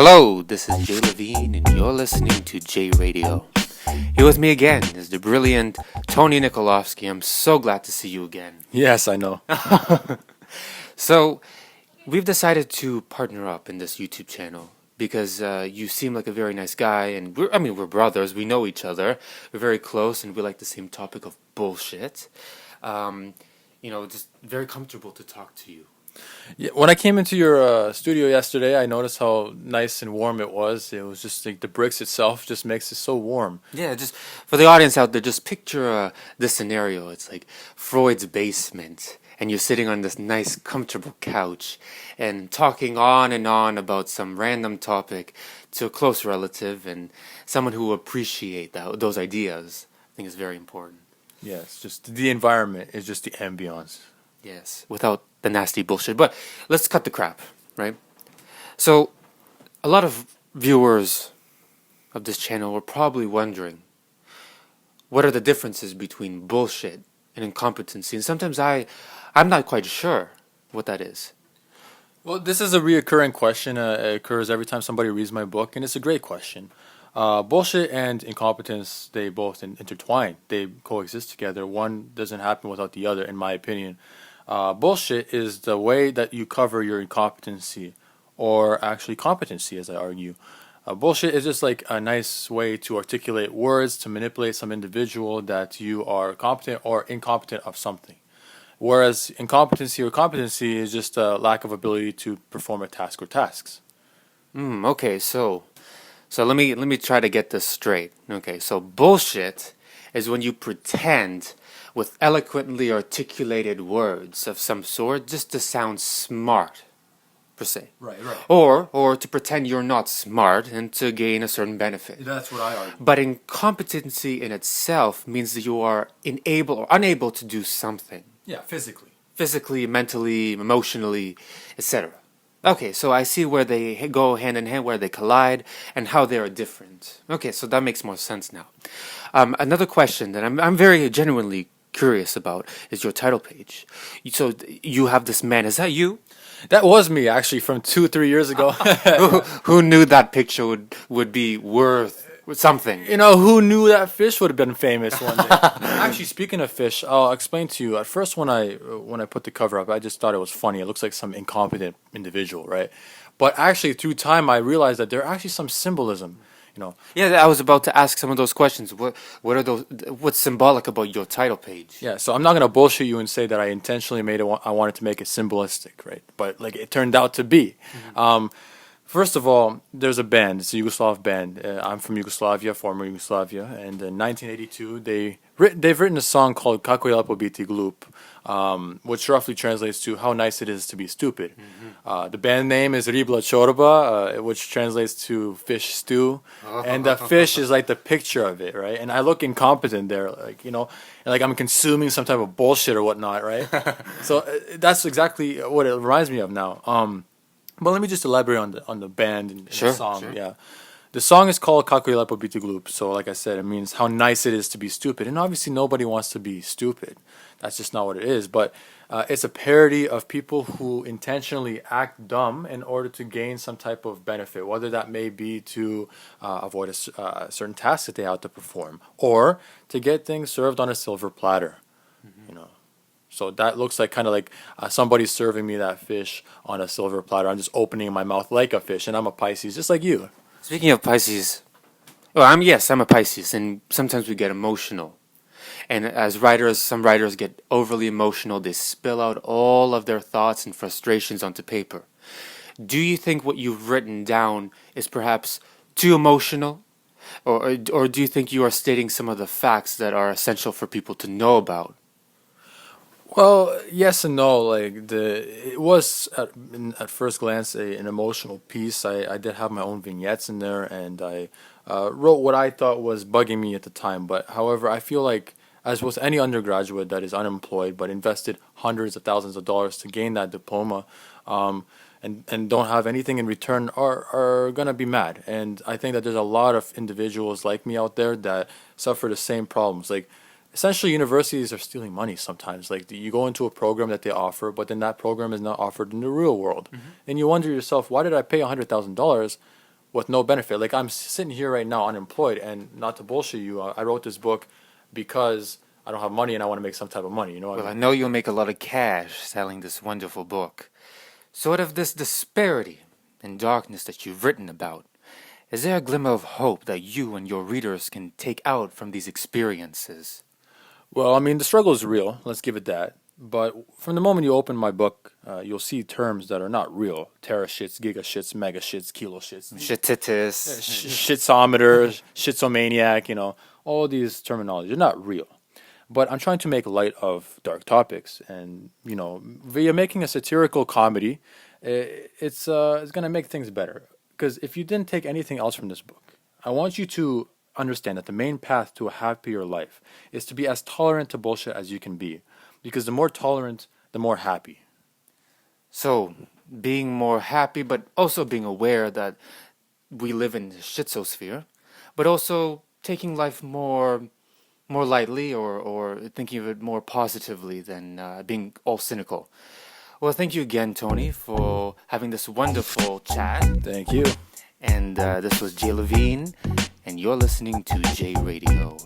Hello, this is Jay Levine, and you're listening to J Radio. Here with me again is the brilliant Tony Nikolovsky. I'm so glad to see you again. Yes, I know. So, we've decided to partner up in this YouTube channel because you seem like a very nice guy, and we're brothers. We know each other. We're very close, and we like the same topic of bullshit. Just very comfortable to talk to you. Yeah, when I came into your studio yesterday, I noticed how nice and warm it was. It was just like the bricks itself just makes it so warm. Yeah, just for the audience out there, just picture this scenario. It's like Freud's basement, and you're sitting on this nice, comfortable couch and talking on and on about some random topic to a close relative and someone who will appreciate those ideas. I think is very important. Yes, just the environment is just the ambiance. Yes, without the nasty bullshit. But let's cut the crap, right? So, a lot of viewers of this channel were probably wondering, what are the differences between bullshit and incompetency? And sometimes I'm not quite sure what that is. Well, this is a reoccurring question. It occurs every time somebody reads my book, and it's a great question. Bullshit and incompetence, they both intertwine. They coexist together. One doesn't happen without the other, in my opinion. Bullshit is the way that you cover your incompetency, or actually competency, as I argue. Bullshit is just like a nice way to articulate words to manipulate some individual that you are competent or incompetent of something. Whereas incompetency or competency is just a lack of ability to perform a task or tasks. Okay, so let me try to get this straight. Okay, so bullshit is when you pretend with eloquently articulated words of some sort just to sound smart, per se. Right. Or to pretend you're not smart and to gain a certain benefit. That's what I argue. But incompetency in itself means that you are unable or unable to do something. Yeah, physically. Physically, mentally, emotionally, etc. Okay, so I see where they go hand in hand, where they collide, and how they are different. Okay, so that makes more sense now. Another question that I'm very genuinely curious about is your title page. So you have this man. Is that you? That was me, actually, from 2-3 years ago. Who knew that picture would be worth something? You know, who knew that fish would have been famous one day? Actually, speaking of fish, I'll explain to you. At first, when I put the cover up, I just thought it was funny. It looks like some incompetent individual, right? But actually, through time, I realized that there are actually some symbolism. Yeah, I was about to ask some of those questions. What are those? What's symbolic about your title page? Yeah, so I'm not gonna bullshit you and say that I intentionally made it. I wanted to make it symbolistic, right? But like it turned out to be. First of all, there's a band. It's a Yugoslav band. I'm from Yugoslavia, former Yugoslavia, and in 1982 they've written a song called "Kako je lepo biti glup," which roughly translates to "How nice it is to be stupid." The band name is Ribla Chorba, which translates to fish stew, and the fish is like the picture of it, right? And I look incompetent there, like I'm consuming some type of bullshit or whatnot, right? So that's exactly what it reminds me of now. But let me just elaborate on the band and the song. Sure. Yeah, the song is called "Kako je lepo biti glup." So, like I said, it means how nice it is to be stupid. And obviously, nobody wants to be stupid. That's just not what it is. But it's a parody of people who intentionally act dumb in order to gain some type of benefit, whether that may be to avoid a certain task that they have to perform, or to get things served on a silver platter. So that looks like kind of like somebody's serving me that fish on a silver platter. I'm just opening my mouth like a fish, and I'm a Pisces, just like you. Speaking of Pisces, I'm a Pisces, and sometimes we get emotional. And as writers, some writers get overly emotional. They spill out all of their thoughts and frustrations onto paper. Do you think what you've written down is perhaps too emotional? Or do you think you are stating some of the facts that are essential for people to know about? Well, yes and no. Like it was at first glance an emotional piece. I did have my own vignettes in there, and I wrote what I thought was bugging me at the time. But however, I feel like, as with any undergraduate that is unemployed but invested hundreds of thousands of dollars to gain that diploma, and don't have anything in return, are gonna be mad. And I think that there's a lot of individuals like me out there that suffer the same problems. Like, essentially, universities are stealing money sometimes. Like, you go into a program that they offer, but then that program is not offered in the real world. And you wonder yourself, why did I pay $100,000 with no benefit. Like I'm sitting here right now unemployed, and not to bullshit you, I wrote this book because I don't have money and I want to make some type of money. You know what Well, I I mean? know you'll make a lot of cash selling this wonderful book. So, out of this disparity and darkness that you've written about, is there a glimmer of hope that you and your readers can take out from these experiences? Well, I mean, the struggle is real. Let's give it that. But from the moment you open my book, you'll see terms that are not real: tera shits, giga shits, mega shits, kilo shits, Shititis. shitsometer, shitsomaniac. You know, all these terminologies are not real. But I'm trying to make light of dark topics, and via making a satirical comedy, it's gonna make things better. Because if you didn't take anything else from this book, I want you to understand that the main path to a happier life is to be as tolerant to bullshit as you can be. Because the more tolerant, the more happy. So, being more happy, but also being aware that we live in the shitsosphere, but also taking life more lightly, or thinking of it more positively than being all cynical. Well, thank you again, Tony, for having this wonderful chat. Thank you. And this was Jay Levine, and you're listening to J Radio.